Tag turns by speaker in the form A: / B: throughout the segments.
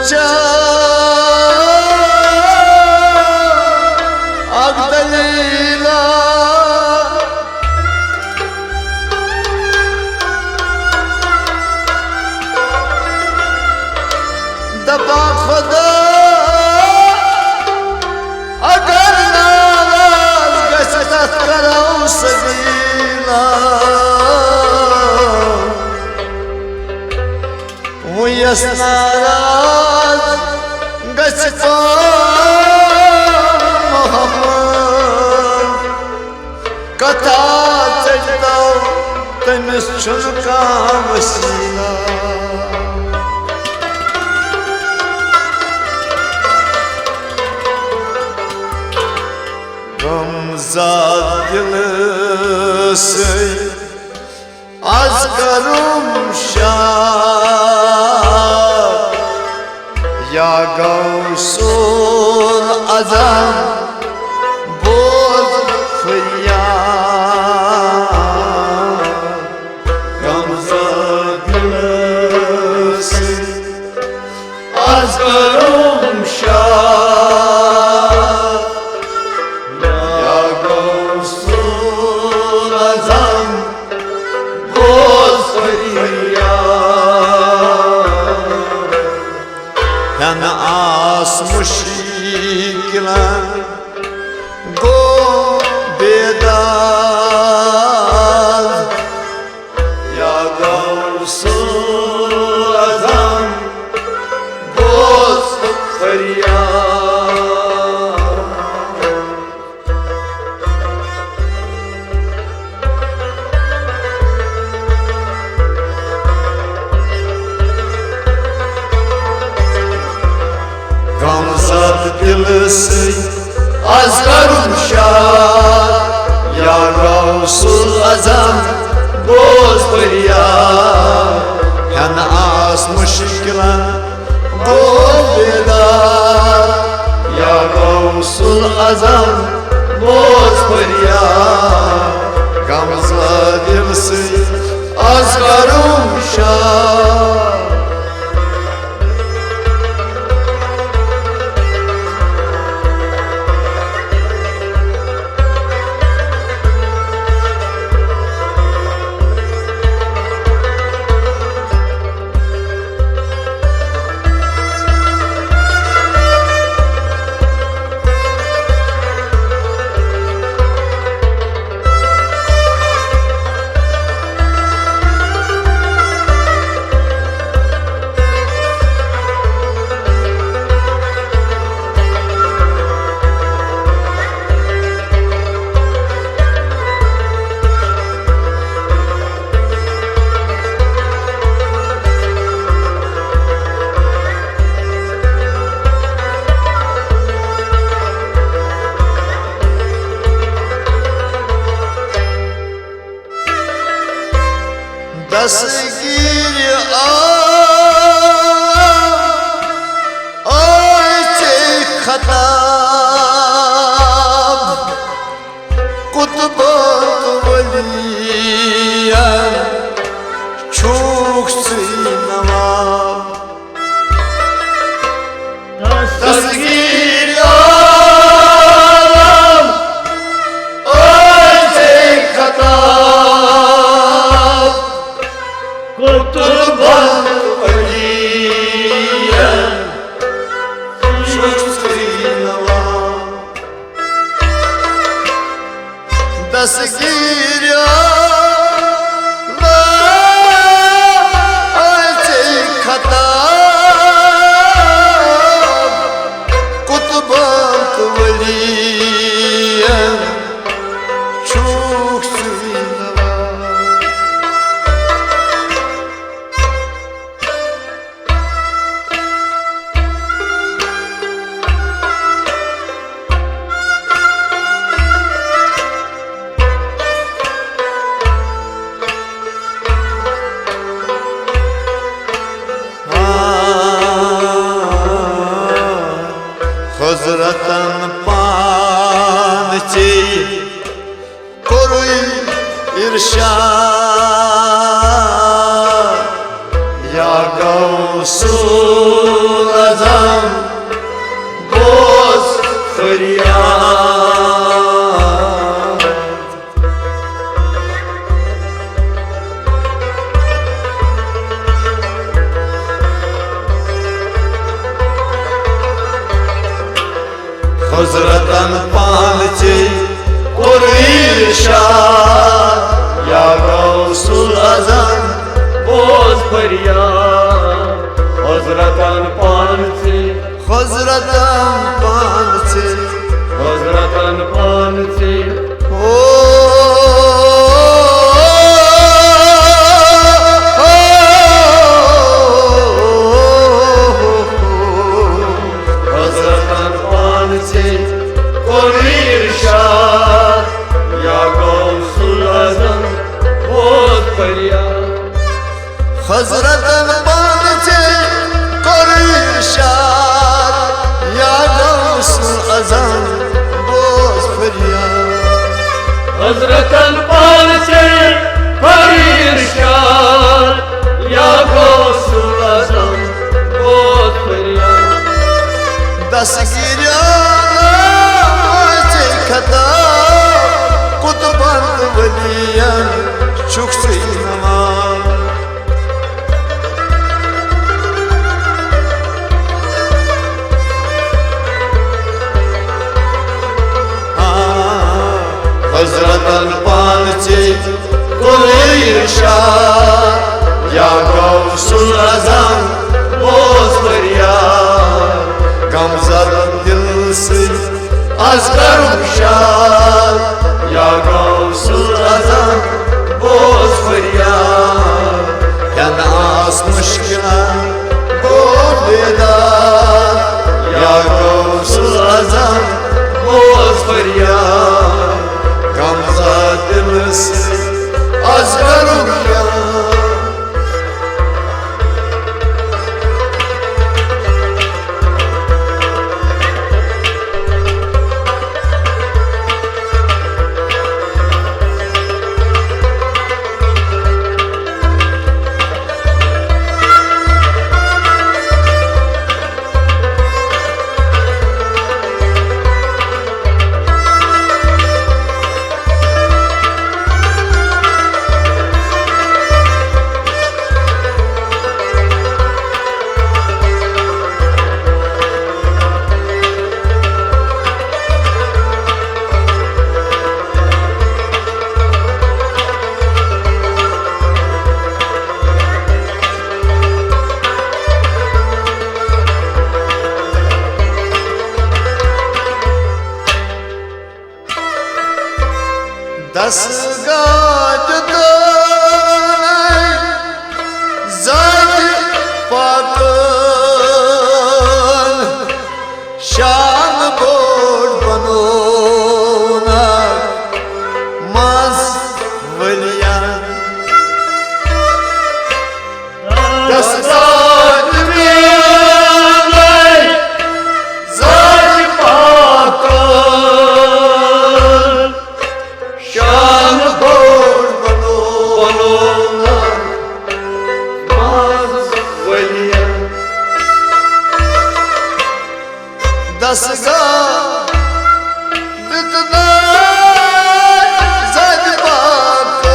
A: चा अगदलीला दबा खुदा अगर नाराज गश्त कराऊं सगीला मुयस नाराज गश्त मोहम्मद कथा चलता तमिस छुनका वसीला गमज़ाद दिल से आज करूं शाद या गौसूल अज़म बोल फरियाद गमज़ाद दिल से आज करूं शाद आस मुश्किला गो बेदार या गौसूल अज़म बोस फरियाद गमज़ाद दिल से आज करूं शाद या गौसूल अज़म बोस फरियाद हन आस मुश्किला गो बेदार या गौसूल अज़म बोस फरियाद गमज़ाद दिल से आज करूं शाद गौसुल आज़म बोझ फरियाद। हज़रतन पांचे कोर इरशाद या गौसुल आज़म बोझ फरियाद। हज़रतन पांचे ओ हज़रतन पांचे कोर इरशाद या गौसुल आज़म बोझ फरियाद। हज़रतन पांचे कोर इरशाद या गौसुल आज़म बोझ फरियाद।
B: हज़रतन पांचे कोर इरशाद या गौसुल आज़म बोझ फरियाद।
A: दस्तगीरियां खता कुतुबंद वलियन शुक्र नमाज। हज़रतन पांचे कोर इरशाद या गौसुल आज़म बोझ फरियाद। गमज़दा दिल से असगर शाद या गौसुल आज़म बोझ फरियाद। यनास मुश्किल बेदार या गौसुल आज़म बोझ फरियाद। गमज़दा दिल से असगर शाद दसगाह ज़ात पाकन शान बोर्ड बनोना मस वलियान। दसगाह ज़ात पाकन शान बोर्ड बनोना मस वलियान। दसगाह ज़ात पाकन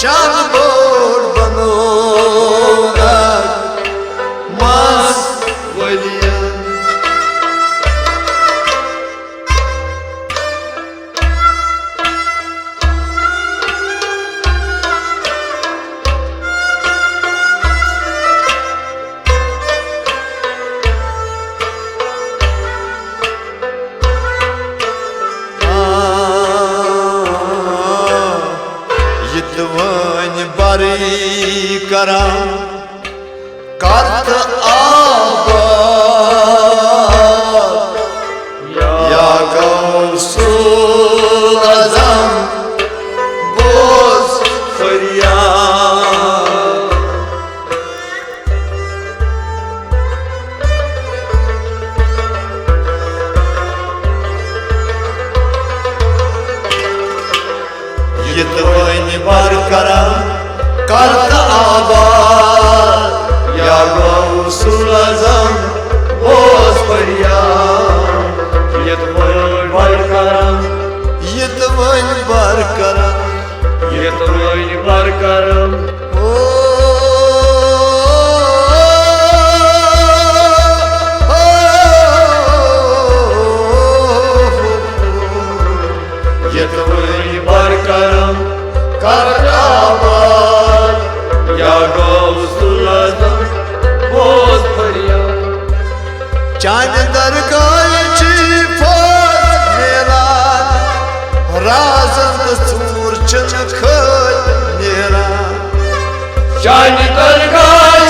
A: शान बोर्ड बनोना मस वलियान। बारी करा कत आबाद या गौसुल आज़म बोझ फरियाद। ये तो बार करा कर आबाद या गौसुल आजम बोस फरियाद
B: यतवय बरकराम
A: यतवय बरकराम
B: यतवय बरकराम यतवय बरकराम कर आबाद या गौसुल आजम बोस फरियाद
A: चांद दरगाह फौज नेरान राजन चूर चन खल नेरान
B: चांद दरगाह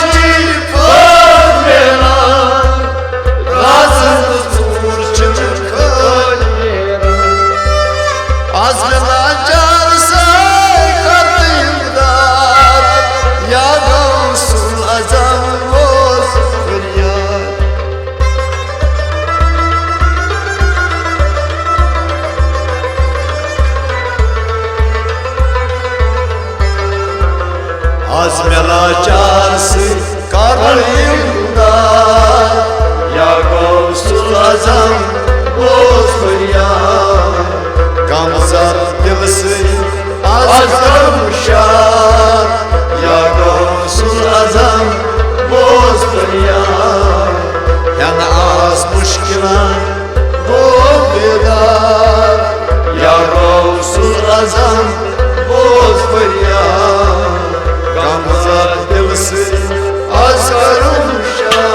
B: फौज नेरान
A: राजन चूर चन खल
B: नेरान
A: आज लाचार से करते इमदाद या गौसुल आजम बोस फरियाद आज लाचार से करते इमदाद
B: या गौसुल
A: आजम बोस फरियाद गमज़द दिल से आज करुशाद या गौसुल आजम बोस फरियाद हन आज मुश्किलान हो बेदार
B: या गौसुल
A: आजम बोस फरियाद गमज़द दिल से आज करुशाद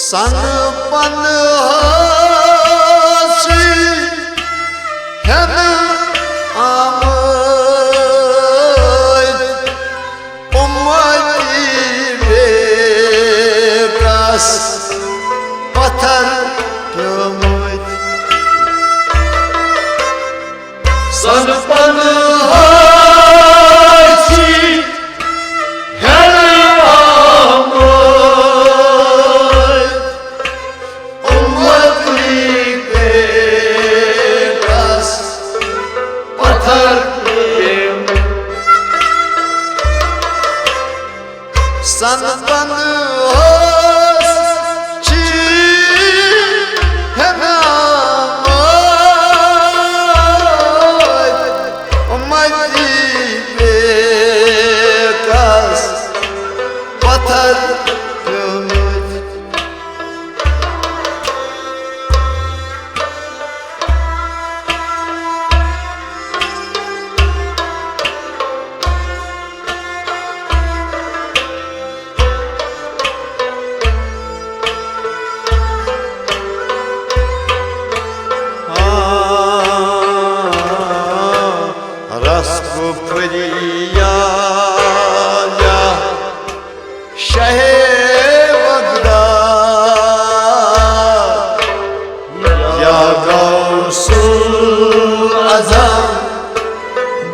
A: सन पन हासी हन आमद उम्मती बेकस पत्थर प्योमत
B: सनपन हासी हन आमद
A: उम्मती बेकस
B: पत्थर प्योमत
A: सन पन हासी हन आमद उम्मती बेकस पत्थर प्योमत रस्को फरिया शहे बगदाद या गौसुल आजम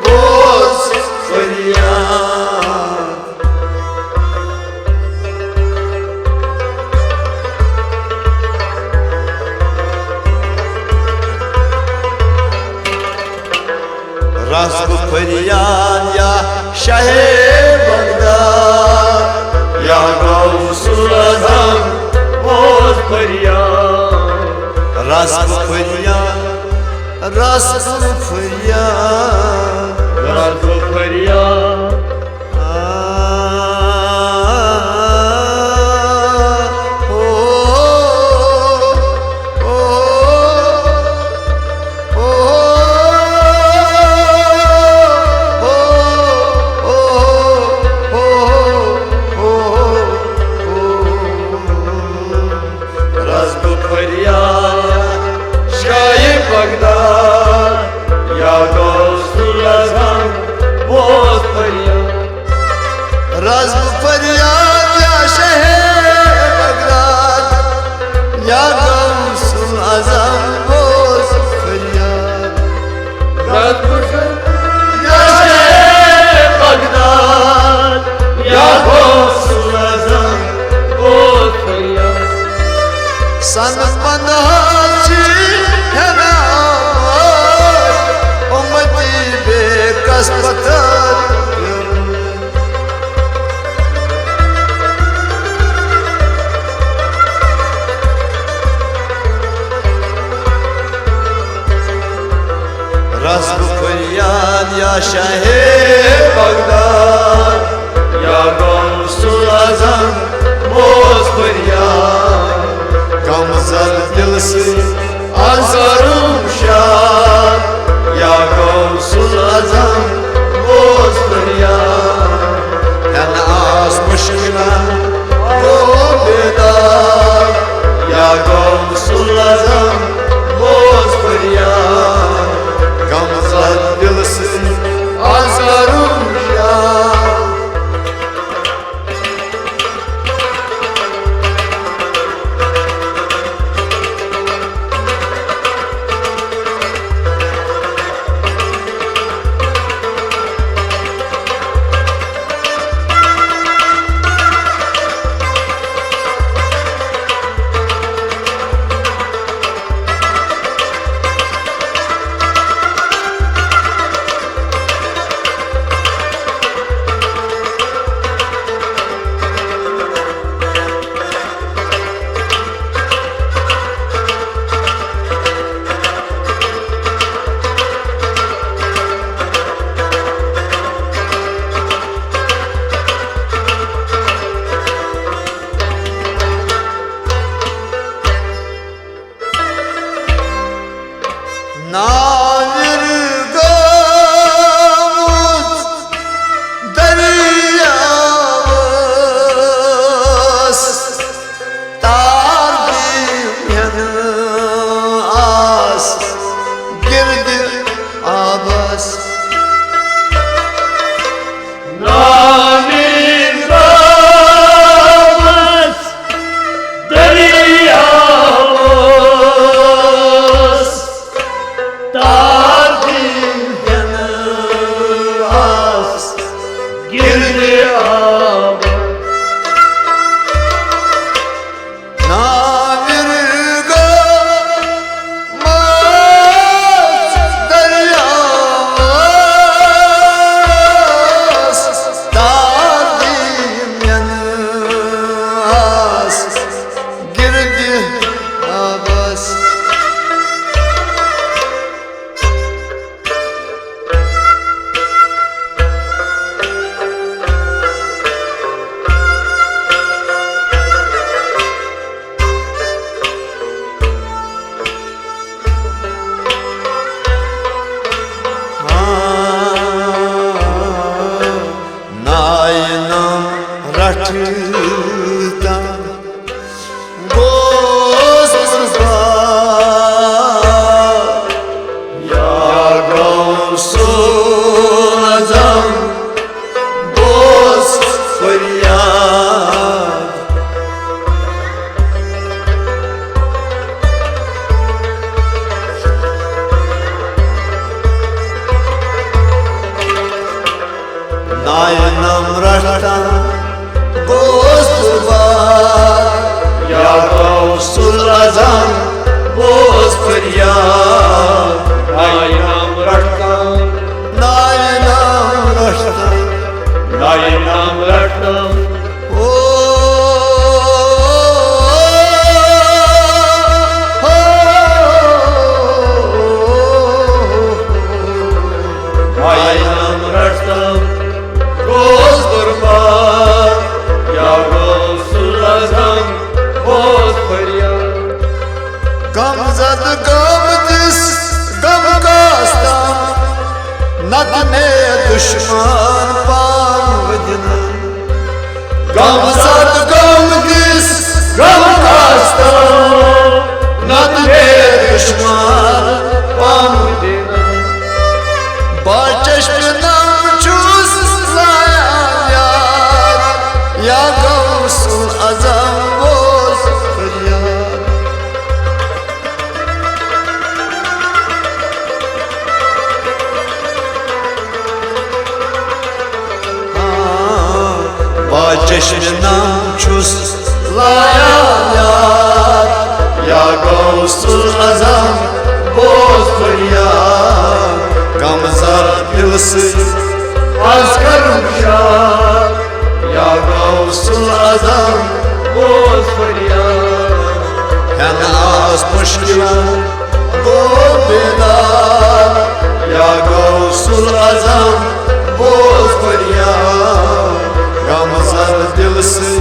A: बोस फरियाद रस्को फरियाद या शहे बगदाद
B: या गौसुल आजम बोस फरियाद
A: रस्को फरियाद रस्को फरियाद
B: रस्को फरियाद
A: आ रज़्म फरियाद या शहर बगदाद या गौसुल आज़म बोस फरियाद
B: रज़्म या शहर बगदाद या गौसुल आज़म बोस फरियाद
A: सन पंदहाची है ना उम्मती बेकस पत्थर रज़्म फरियाद या शाहे बगदाद
B: या गौसुल आज़म बोस फरियाद
A: गमज़द दिल से
B: आज़ारूं शाद या गौसुल आज़म बोस फरियाद
A: है नाज़ मुश्किलां
B: वो बेदार या गौसुल आज़म बोस फरियाद
A: गमज़द दिल से
B: आज़ारूं शाद
A: नाविर गौस दरियावस तार दियन आस गिर्द आबस
B: नाविर गौस दरियावस तार दियन आस गिर्द आबस
A: नाविर गौस दरियावस तार दियन आस गिर्द आबस नायनम रटता गोस
B: या गौसुल आज़म
A: बोस फरियाद नायनम रटता गोस
B: या गौसुल आज़म बोस फरियाद नाम रटता
A: नायनम रटता
B: नाम रटता
A: ओ
B: नाम रटता गोस कुर्बान या गौसुल आज़म बोस फरियाद
A: गमज़द गम दिस गम कास्तां नतने दुश्मन पाम वदना
B: गमज़द गम दिस गम कास्तां नतने दुश्मन पाम वदना
A: बाचश्म नाम चूस लाया यार या गौसुल आजम बोस फरियाद। चश्म नाम छुस लाया याद या गौसुल आजम बोस फरियाद। गमज़र दिल से आज करूं शाद या गौसुल आजम बोस फरियाद। है नाज़ मुश्किलां वो बेदार या गौसुल आजम बोस फरियाद। गमज़र दिल से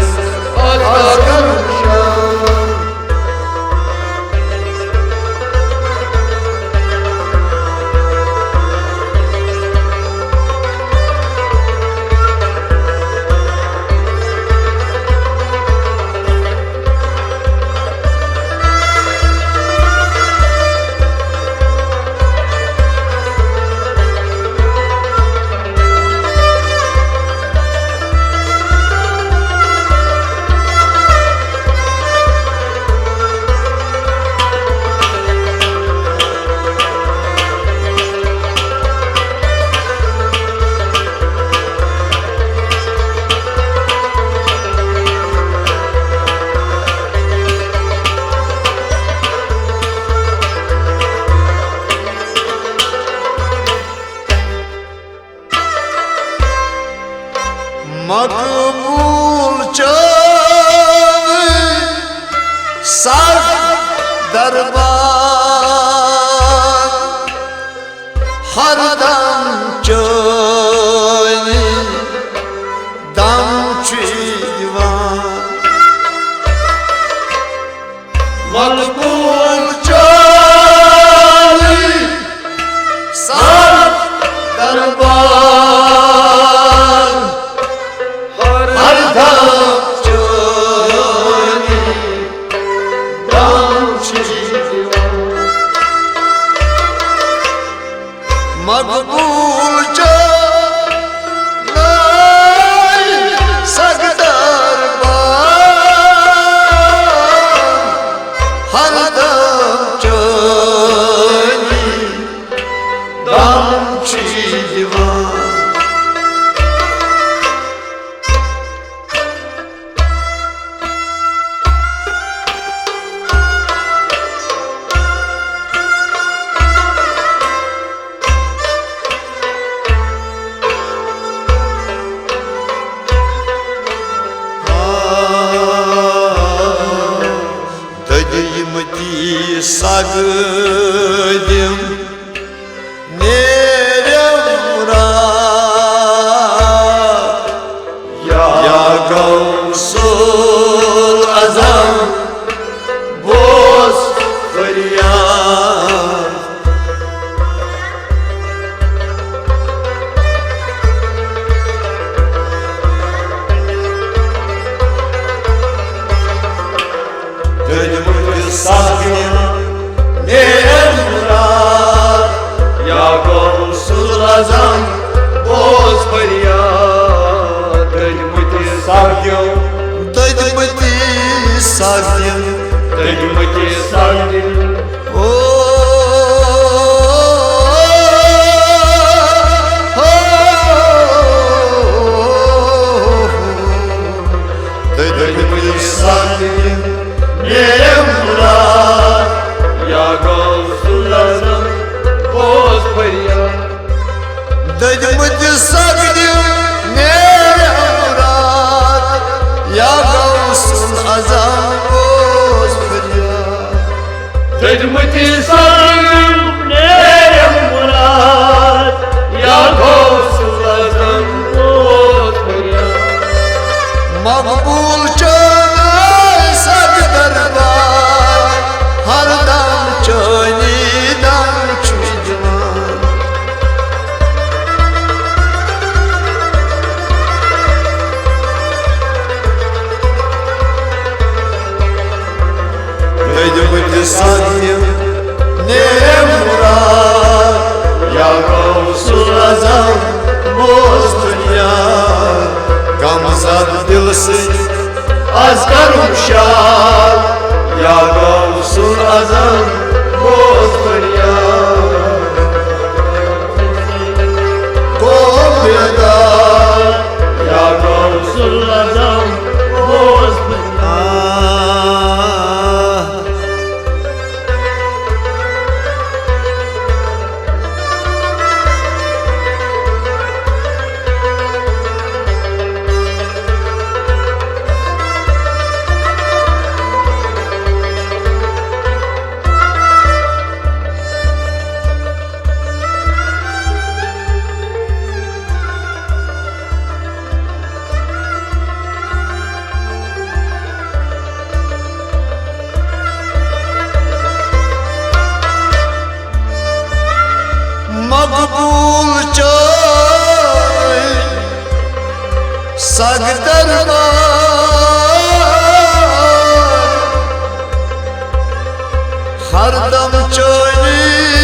A: आज करूं शाद। मकबूल चावे सर दरबार हर दम चोनी दम दीवान। मकबूल चावे सर दरबार हर दम चोनी दम दीवान। मकबूल सगदिम नेरम मुराद या गौसुल आजम बोस फरियाद। या गौसुल आजम बोस फरियाद। दजमती सागियो दजमती सागियो दजमती सागियो ओ दजमती सागियो मेरे मुराद या गौसुल आजम बोस फरियाद। दजमती सागियो मेरे मुराद या गौसुल आजम बोस फरियाद। दजमती सागियो मेरे मुराद या गौसुल आजम बोस फरियाद। मकबूल सागियो मेरे मुराद या गौसुल आजम बोस फरियाद। गमज़र दिल से आज करूं शाद या गौसुल आजम बोझ फरियाद को बेदार या गौसुल आजम बोझ
B: मकबूल चोय सग दरबार हरदम चोनी